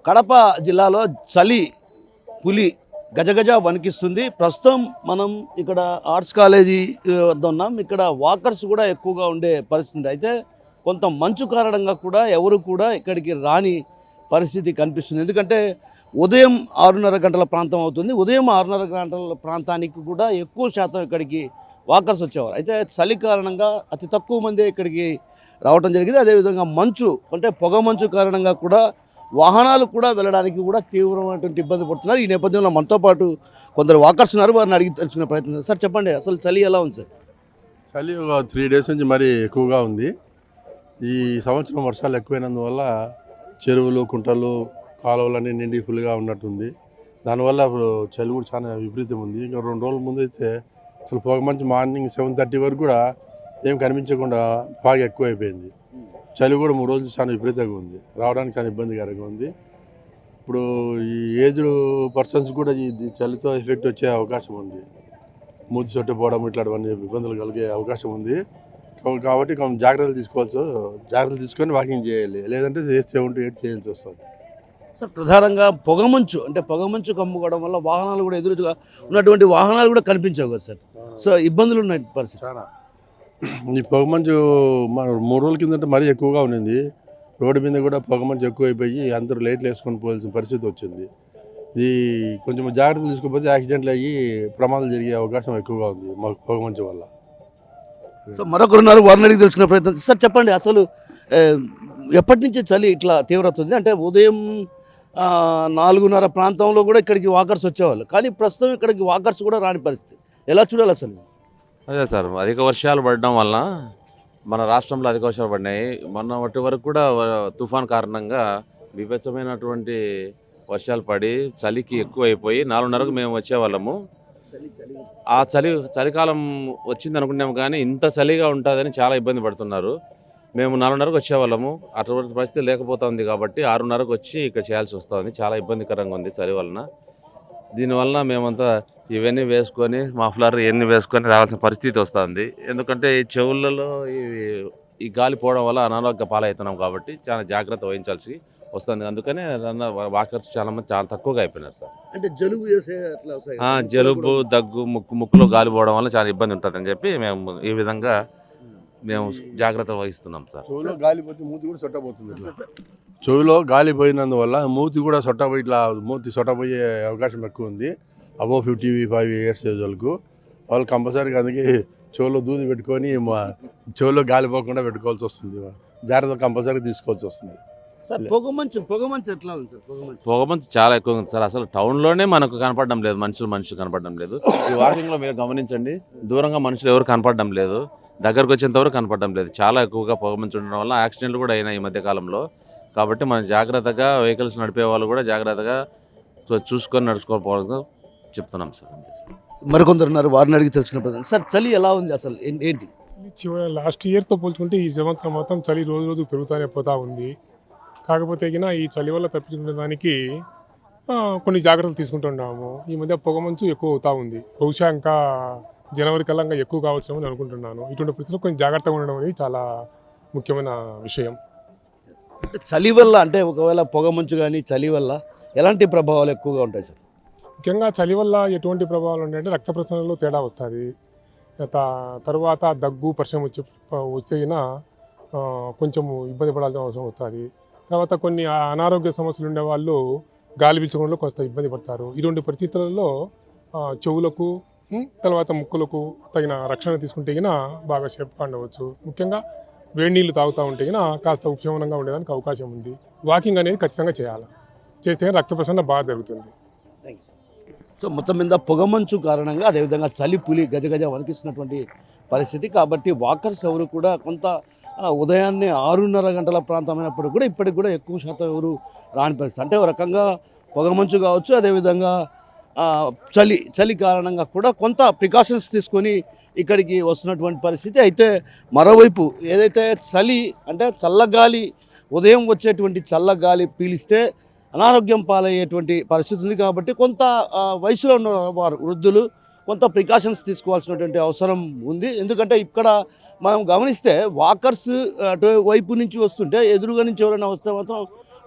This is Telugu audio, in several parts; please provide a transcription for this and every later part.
కడప జిల్లాలో చలి పులి గజగజ వణికిస్తుంది. ప్రస్తుతం మనం ఇక్కడ ఆర్ట్స్ కాలేజీ వద్ద ఉన్నాం. ఇక్కడ వాకర్స్ కూడా ఎక్కువగా ఉండే పరిస్థితి. అయితే కొంత మంచు కారణంగా కూడా ఎవరు కూడా ఇక్కడికి రాని పరిస్థితి కనిపిస్తుంది. ఎందుకంటే ఉదయం 6:30 గంటల ప్రాంతం అవుతుంది. ఉదయం 6:30 గంటల ప్రాంతానికి కూడా ఎక్కువ శాతం ఇక్కడికి వాకర్స్ వచ్చేవారు. అయితే చలి కారణంగా అతి తక్కువ మంది ఇక్కడికి రావడం జరిగింది. అదేవిధంగా మంచు అంటే పొగ మంచు కారణంగా కూడా వాహనాలు కూడా వెళ్ళడానికి కూడా తీవ్రమైనటువంటి ఇబ్బంది పడుతున్నారు. ఈ నేపథ్యంలో మనతో పాటు కొందరు వాకర్స్ ఉన్నారు. వారిని అడిగి తెలుసుకునే ప్రయత్నం. సార్ చెప్పండి, అసలు చలి ఎలా ఉంది సార్? చలి ఒక 3 డేస్ నుంచి మరీ ఎక్కువగా ఉంది. ఈ సంవత్సరం వర్షాలు ఎక్కువైనందువల్ల చెరువులు, కుంటలు, కాలువలన్నీ నిండి ఫుల్గా ఉన్నట్టుంది. దానివల్ల ఇప్పుడు చలి కూడా చాలా విపరీతం ఉంది. ఇంకా 2 రోజుల ముందు అయితే అసలు పొగ మంచు మార్నింగ్ 7:30 వరకు కూడా ఏం కనిపించకుండా బాగా ఎక్కువైపోయింది. చలి కూడా 3 రోజులు చాలా విపరీతంగా ఉంది. రావడానికి చాలా ఇబ్బందికరంగా ఉంది. ఇప్పుడు ఈ ఏజ్డ్ పర్సన్స్ కూడా ఈ చలితో ఎఫెక్ట్ వచ్చే అవకాశం ఉంది. మూతి చుట్టుపోవడం ఇట్లాంటివన్నీ ఇబ్బందులు కలిగే అవకాశం ఉంది. కాబట్టి కొంచెం జాగ్రత్తలు తీసుకొని వాకింగ్ చేయాలి. లేదంటే 7-8 చేయాల్సి వస్తుంది. సార్ ప్రధానంగా పొగమంచు అంటే పొగమంచు కమ్ముకోవడం వల్ల వాహనాలు కూడా ఎదురుగా ఉన్నటువంటి వాహనాలు కూడా కనిపించవు కదా సార్. సో ఇబ్బందులు ఉన్నాయి పరిస్థితి. చాలా ఈ పొగమంచు 3 రోజుల కిందట మరీ ఎక్కువగా ఉండింది. రోడ్డు మీద కూడా పొగమంచు ఎక్కువైపోయి అందరూ లైట్లు వేసుకొని పోవాల్సిన పరిస్థితి వచ్చింది. ఇది కొంచెం జాగ్రత్తలు తీసుకోకపోతే యాక్సిడెంట్లు అయ్యి ప్రమాదాలు జరిగే అవకాశం ఎక్కువగా ఉంది మాకు పొగమంచు వల్ల. సో మరొకరున్నారు, వారిని అడిగి తెలుసుకునే ప్రయత్నం. సార్ చెప్పండి, అసలు ఎప్పటి నుంచి చలి ఇట్లా తీవ్రత ఉంది? అంటే ఉదయం 4:30 ప్రాంతంలో కూడా ఇక్కడికి వాకర్స్ వచ్చేవాళ్ళు, కానీ ప్రస్తుతం ఇక్కడికి వాకర్స్ కూడా రాని పరిస్థితి. ఎలా చూడాలి అసలు? అదే సార్, అధిక వర్షాలు పడడం వల్ల మన రాష్ట్రంలో అధిక వర్షాలు పడినాయి. మొన్న వాటి వరకు కూడా తుఫాన్ కారణంగా బీభత్సమైనటువంటి వర్షాలు పడి చలికి ఎక్కువైపోయి 4:30కు మేము వచ్చేవాళ్ళము. ఆ చలికాలం వచ్చింది అనుకున్నాము, కానీ ఇంత చలిగా ఉంటుందని చాలా ఇబ్బంది పడుతున్నారు. మేము 4:30కు వచ్చేవాళ్ళము. అటువంటి పరిస్థితి లేకపోతుంది కాబట్టి 6:30కు వచ్చి ఇక్కడ చేయాల్సి వస్తుంది. చాలా ఇబ్బందికరంగా ఉంది చలి వలన. దీనివల్ల మేమంతా ఇవన్నీ వేసుకొని మఫ్లర్ ఇవన్నీ వేసుకొని రావాల్సిన పరిస్థితి వస్తుంది. ఎందుకంటే ఈ చెవులలో ఈ గాలి పోవడం వల్ల అనారోగ్య పాలవుతున్నాం కాబట్టి చాలా జాగ్రత్త వహించాల్సి వస్తుంది. అందుకనే వాకర్స్ చాలా తక్కువగా అయిపోయినారు సార్. అంటే జలుబు, దగ్గు, ముక్కులో గాలి పోవడం వల్ల చాలా ఇబ్బంది ఉంటుందని చెప్పి మేము ఈ విధంగా జాగ్రత్త వహిస్తున్నాం సార్. చెవులో గాలి పోతే మూతి కూడా సొట్టపోతుంది. చెవులో గాలి పోయినందువల్ల మూతి కూడా సొట్టపోయి ఇట్లా మూతి సొట్టపోయే అవకాశం ఎక్కువ ఉంది. అబోవ్ 55 ఇయర్స్ ఏజ్ వాళ్ళు కంపల్సరీగా అందుకే చెవులో దూది పెట్టుకొని చెవులో గాలి పోకుండా పెట్టుకోవాల్సి వస్తుంది. జాగ్రత్త కంపల్సరీ తీసుకోవాల్సి వస్తుంది. పొగమంచు ఎట్లా ఉంది సార్? పొగమంచు చాలా ఎక్కువ ఉంది సార్. అసలు టౌన్లోనే మనకు కనపడడం లేదు, మనుషులు కనపడడం లేదు. ఈ వాకింగ్లో మీరు గమనించండి, దూరంగా మనుషులు ఎవరు కనపడడం లేదు, దగ్గరకు వచ్చేంతవరకు కనపడడం లేదు. చాలా ఎక్కువగా పొగమంచు ఉండడం వల్ల యాక్సిడెంట్లు కూడా అయినాయి ఈ మధ్యకాలంలో. కాబట్టి మనం జాగ్రత్తగా వెహికల్స్ నడిపే వాళ్ళు కూడా జాగ్రత్తగా చూసుకొని నడుచుకోకపోవడం చెప్తున్నాం సార్. మరికొందరు ఉన్నారు, వారిని అడిగి తెలుసుకునే ప్రయత్నం. సార్ చలి ఎలా ఉంది అసలు? ఏంటి లాస్ట్ ఇయర్తో పోల్చుకుంటే ఈ సంవత్సరం మొత్తం చలి రోజు పెరుగుతూనే పోతూ ఉంది. కాకపోతే ఈ చలి వల్ల తప్పించుకునే దానికి కొన్ని జాగ్రత్తలు తీసుకుంటున్నాము. ఈ మధ్య పొగమంచు ఎక్కువ అవుతూ ఉంది. బహుశా ఇంకా జనవరి కల్లా ఎక్కువ కావచ్చేమో అని అనుకుంటున్నాను. ఇటువంటి పరిస్థితుల్లో కొంచెం జాగ్రత్తగా ఉండడం అనేది చాలా ముఖ్యమైన విషయం. అంటే చలి వల్ల అంటే ఒకవేళ పొగమంచు కానీ చలి వల్ల ఎలాంటి ప్రభావాలు ఎక్కువగా ఉంటాయి సార్? ముఖ్యంగా చలి వల్ల ఎటువంటి ప్రభావాలు ఉంటాయంటే రక్త ప్రసరణలో తేడా వస్తుంది. తర్వాత దగ్గు, పరిశ్రమ వచ్చేనా కొంచెం ఇబ్బంది పడాల్సిన అవసరం వస్తుంది. తర్వాత కొన్ని అనారోగ్య సమస్యలు ఉండే వాళ్ళు గాలి పీల్చడంలో కొంత ఇబ్బంది పడతారు. ఇటువంటి పరిస్థితులలో చెవులకు తర్వాత ముక్కులకు తగిన రక్షణ తీసుకుంటే బాగా సేఫ్గా ఉండవచ్చు. ముఖ్యంగా వేడి నీళ్ళు తాగుతూ ఉంటే కాస్త ఉపశమనంగా ఉండేదానికి అవకాశం ఉంది. వాకింగ్ అనేది ఖచ్చితంగా చేయాలి. చేస్తే రక్త ప్రసరణ బాగా జరుగుతుంది. సో మొత్తం మీద పొగమంచు కారణంగా అదేవిధంగా చలి పులి గజగజ వణికిస్తున్నటువంటి పరిస్థితి. కాబట్టి వాకర్స్ ఎవరు కూడా కొంత ఉదయాన్నే 6:30 గంటల ప్రాంతమైనప్పుడు కూడా ఇప్పటికి కూడా ఎక్కువ శాతం ఎవరు రాని పరిస్థితి. అంటే ఒక రకంగా పొగమంచు కావచ్చు, అదేవిధంగా చలి కారణంగా కూడా కొంత ప్రికాషన్స్ తీసుకొని ఇక్కడికి వస్తున్నటువంటి పరిస్థితి. అయితే మరోవైపు ఏదైతే చలి అంటే చల్లగాలి, ఉదయం వచ్చేటువంటి చల్లగాలి పీలిస్తే అనారోగ్యం పాలయ్యేటువంటి పరిస్థితి ఉంది. కాబట్టి కొంత వయసులో ఉన్న వారు వృద్ధులు కొంత ప్రికాషన్స్ తీసుకోవాల్సినటువంటి అవసరం ఉంది. ఎందుకంటే ఇక్కడ మనం గమనిస్తే వాకర్స్ అటు వైపు నుంచి వస్తుంటే ఎదురుగా నుంచి ఎవరైనా వస్తే మాత్రం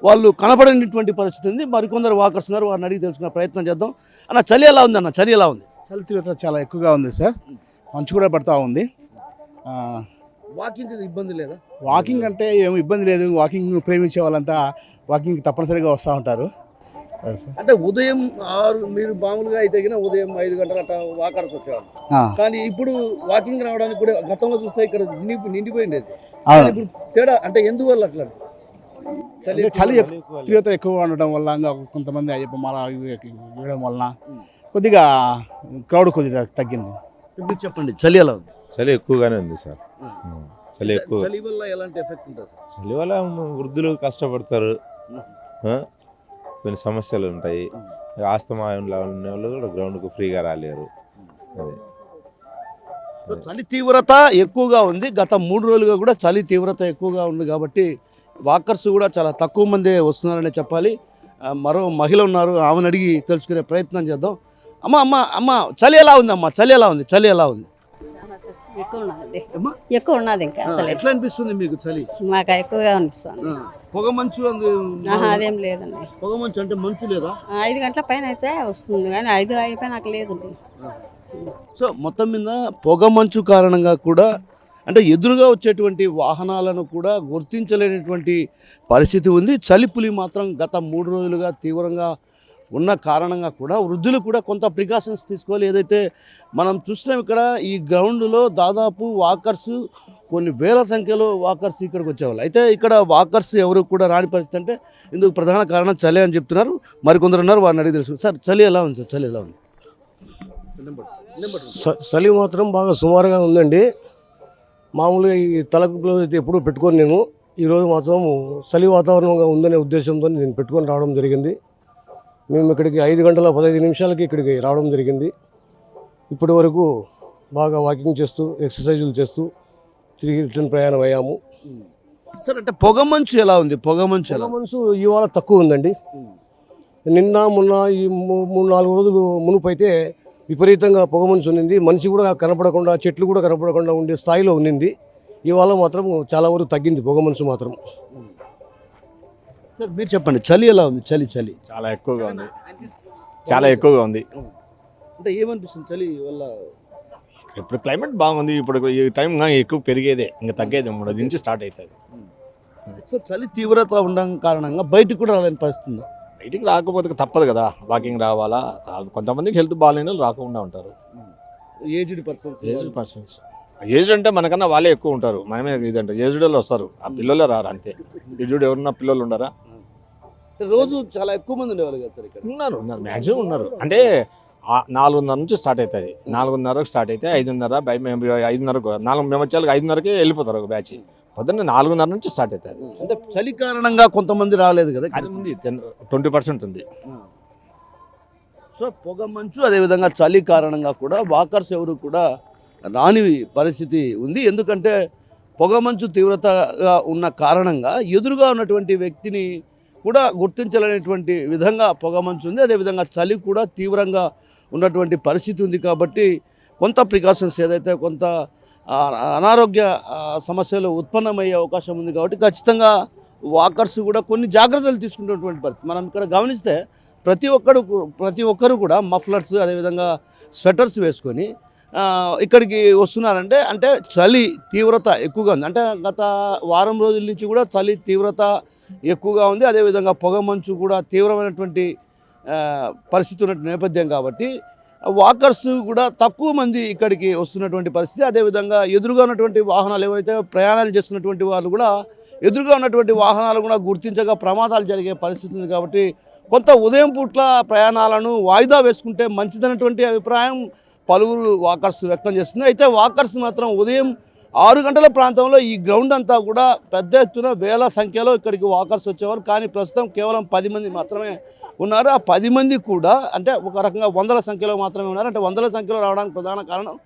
వాళ్ళు కనపడేటువంటి పరిస్థితి ఉంది. మరికొందరు వాకర్స్ ఉన్నారు, వారిని అడిగి తెలుసుకునే ప్రయత్నం చేద్దాం. అన్న చలి ఎలా ఉంది అన్న? చలి ఎలా ఉంది? చలి తీవ్రత చాలా ఎక్కువగా ఉంది సార్. మంచు కూడా పడతా ఉంది. వాకింగ్ ఇబ్బంది లేదా? వాకింగ్ అంటే ఏమి ఇబ్బంది లేదు. వాకింగ్ ప్రేమించే వాళ్ళంతా వాకింగ్ తప్పనిసరిగా వస్తూ ఉంటారు. అంటే ఉదయం 6 మీరు మామూలుగా అయితే ఉదయం 5 గంటల అట్లా వాకర్స్ వచ్చేవాళ్ళు, కానీ ఇప్పుడు వాకింగ్ రావడానికి కూడా గతంలో చూస్తే ఇక్కడ నిండిపోయింది. ఇప్పుడు తేడా అంటే ఎందువల్ల అట్లా? చలి తీవ్రత ఎక్కువగా ఉండడం వల్ల, ఇంకా కొంతమంది అయ్యప్ప మాల వేయడం వలన కొద్దిగా క్రౌడ్ కొద్దిగా తగ్గింది. మీరు చెప్పండి, చలి ఎలా ఉంది? చలి ఎక్కువగానే ఉంది సార్. చలి ఎక్కువ. చలి వల్ల ఎలాంటి ఎఫెక్ట్ ఉంటుంది? చలి వల్ల వృద్ధులు కష్టపడతారు, కొన్ని సమస్యలు ఉంటాయి. ఆస్తమా ఉన్న వాళ్ళు కూడా గ్రౌండ్కు ఫ్రీగా రాలేరు. చలి తీవ్రత ఎక్కువగా ఉంది. గత 3 రోజులుగా కూడా చలి తీవ్రత ఎక్కువగా ఉంది కాబట్టి వాకర్స్ కూడా చాలా తక్కువ మంది వస్తున్నారనే చెప్పాలి. మరో మహిళ ఉన్నారు, ఆమెను అడిగి తెలుసుకునే ప్రయత్నం చేద్దాం. అమ్మ చలి ఎలా ఉంది? అమ్మ చలి ఎలా ఉంది? చలి ఎలా ఉంది? ఎక్కువ ఉన్నది. ఇంకా అసలు ఎట్లా అనిపిస్తుంది మీకు చలి? మాకు ఎక్కువగా అనిపిస్తుంది. పొగ మంచు అదేం లేదండి. పొగ మంచు అంటే మంచు లేదా? 5 గంటల పైన అయితే వస్తుంది, కానీ 5 అయిపోయి నాకు లేదండి. సో మొత్తం మీద పొగ మంచు కారణంగా కూడా అంటే ఎదురుగా వచ్చేటువంటి వాహనాలను కూడా గుర్తించలేనటువంటి పరిస్థితి ఉంది. చలిపులి మాత్రం గత 3 రోజులుగా తీవ్రంగా ఉన్న కారణంగా కూడా వృద్ధులు కూడా కొంత ప్రికాషన్స్ తీసుకోవాలి. ఏదైతే మనం చూస్తున్నాం ఇక్కడ ఈ గ్రౌండ్లో దాదాపు వాకర్స్ కొన్ని వేల సంఖ్యలో వాకర్స్ ఇక్కడికి వచ్చేవాళ్ళు. అయితే ఇక్కడ వాకర్స్ ఎవరు కూడా రాని పరిస్థితి. అంటే ఇందుకు ప్రధాన కారణం చలి అని చెప్తున్నారు. మరికొందరు ఉన్నారు, వారిని అడిగి తెలుసు. సార్ చలి ఎలా ఉంది? సార్ చలి ఎలా ఉంది? చలి మాత్రం బాగా సుమారుగా ఉందండి. మామూలుగా ఈ తలకు అయితే ఎప్పుడూ పెట్టుకొని నేను ఈరోజు మాత్రం చలి వాతావరణంగా ఉందనే ఉద్దేశంతో నేను పెట్టుకొని రావడం జరిగింది. మేము ఇక్కడికి 5 గంటల 15 నిమిషాలకి ఇక్కడికి రావడం జరిగింది. ఇప్పటి వరకు బాగా వాకింగ్ చేస్తూ ఎక్సర్సైజులు చేస్తూ తిరిగి రిటర్న్ ప్రయాణం అయ్యాము. సార్ అంటే పొగ మంచు ఎలా ఉంది? పొగ మంచు ఇవాళ తక్కువ ఉందండి. నిన్న మొన్న ఈ 3-4 రోజులు మునుపు అయితే విపరీతంగా పొగమంచు ఉన్నింది. మనిషి కూడా కనపడకుండా, చెట్లు కూడా కనపడకుండా ఉండే స్థాయిలో ఉన్నింది. ఇవాళ మాత్రం చాలా వరకు తగ్గింది పొగమంచు మాత్రం. సార్ మీరు చెప్పండి, చలి ఎలా ఉంది? చలి చలి చాలా ఎక్కువగా ఉంది. చాలా ఎక్కువగా ఉంది. అంటే ఏమనిపిస్తుంది చలి వల్ల? ఇప్పుడు క్లైమేట్ బాగుంది. ఇప్పుడు ఈ టైం ఎక్కువ పెరిగేదే, ఇంకా తగ్గేది 3 నుంచి స్టార్ట్ అవుతుంది. సో చలి తీవ్రత ఉండడం కారణంగా బయటకు కూడా రాలేని పరిస్థితి ఉంది. బయటికి రాకపోతే తప్పదు కదా, వాకింగ్ రావాలా. కొంతమందికి హెల్త్ బాగాలేని వాళ్ళు రాకుండా ఉంటారు. ఏజ్డ్ పర్సన్స్ ఏజ్డ్ అంటే మనకన్నా వాళ్ళే ఎక్కువ ఉంటారు. మనమే ఇదంటే ఏజ్డ్ వాళ్ళు వస్తారు, ఆ పిల్లలే రారు అంతే. ఏజ్డ్ ఎవరున్నా పిల్లలు ఉండరా? రోజు చాలా ఎక్కువ మంది ఉండేవాళ్ళు కదా సార్ ఇక్కడ? ఉన్నారు మ్యాక్సిమం ఉన్నారు. అంటే 4:30 నుంచి స్టార్ట్ అవుతుంది. 4:30కు స్టార్ట్ అయితే 5:30 5:30 4 మేము వచ్చేళ్ళకి 5:30కే వెళ్ళిపోతారు ఒక బ్యాచ్. పొద్దున్న 4:30 నుంచి స్టార్ట్ అవుతుంది. అంటే చలి కారణంగా కొంతమంది రాలేదు కదా? అది ఉంది, 20% ఉంది. సో పొగ మంచు అదేవిధంగా చలి కారణంగా కూడా వాకర్స్ ఎవరు కూడా రాని పరిస్థితి ఉంది. ఎందుకంటే పొగ మంచు తీవ్రతగా ఉన్న కారణంగా ఎదురుగా ఉన్నటువంటి వ్యక్తిని కూడా గుర్తించలేనటువంటి విధంగా పొగ మంచు ఉంది. అదేవిధంగా చలి కూడా తీవ్రంగా ఉన్నటువంటి పరిస్థితి ఉంది. కాబట్టి కొంత ప్రికాషన్స్ ఏదైతే కొంత అనారోగ్య సమస్యలు ఉత్పన్నమయ్యే అవకాశం ఉంది. కాబట్టి ఖచ్చితంగా వాకర్స్ కూడా కొన్ని జాగ్రత్తలు తీసుకున్నటువంటి పరిస్థితి. మనం ఇక్కడ గమనిస్తే ప్రతి ఒక్కరు కూడా మఫ్లర్స్ అదేవిధంగా స్వెటర్స్ వేసుకొని ఇక్కడికి వస్తున్నారంటే అంటే చలి తీవ్రత ఎక్కువగా ఉంది. అంటే గత వారం రోజుల నుంచి కూడా చలి తీవ్రత ఎక్కువగా ఉంది. అదేవిధంగా పొగ మంచు కూడా తీవ్రమైనటువంటి పరిస్థితి ఉన్నటువంటి నేపథ్యం కాబట్టి వాకర్స్ కూడా తక్కువ మంది ఇక్కడికి వస్తున్నటువంటి పరిస్థితి. అదేవిధంగా ఎదురుగా ఉన్నటువంటి వాహనాలు ఎవరైతే ప్రయాణాలు చేస్తున్నటువంటి వాళ్ళు కూడా ఎదురుగా ఉన్నటువంటి వాహనాలు కూడా గుర్తించగా ప్రమాదాలు జరిగే పరిస్థితి ఉంది. కాబట్టి కొంత ఉదయం పూట్ల ప్రయాణాలను వాయిదా వేసుకుంటే మంచిదన్నటువంటి అభిప్రాయం పలువురు వాకర్స్ వ్యక్తం చేస్తుంది. అయితే వాకర్స్ మాత్రం ఉదయం 6 గంటల ప్రాంతంలో ఈ గ్రౌండ్ అంతా కూడా పెద్ద ఎత్తున వేల సంఖ్యలో ఇక్కడికి వాకర్స్ వచ్చేవారు. కానీ ప్రస్తుతం కేవలం 10 మంది మాత్రమే ఉన్నారు. ఆ 10 మంది కూడా అంటే ఒక రకంగా 100ల సంఖ్యలో మాత్రమే ఉన్నారు. అంటే 100ల సంఖ్యలో రావడానికి ప్రధాన కారణం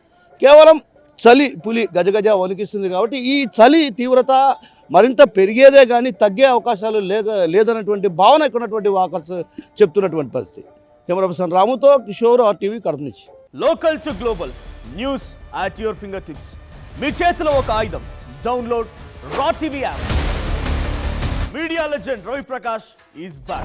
కేవలం చలి పులి గజగజ వణికిస్తుంది. కాబట్టి ఈ చలి తీవ్రత మరింత పెరిగేదే కానీ తగ్గే అవకాశాలు లేదన్నటువంటి భావన ఇక్కడ ఉన్నటువంటి వాకర్స్ చెప్తున్నటువంటి పరిస్థితి. కెమెరా పర్సన్ రాముతో కిషోర్, RTV కడప నుంచి. Local to global news at your finger tips. మీ చేతిలో ఒక ఆయుధం. Download R TV app. Media legend Ravi Prakash is back.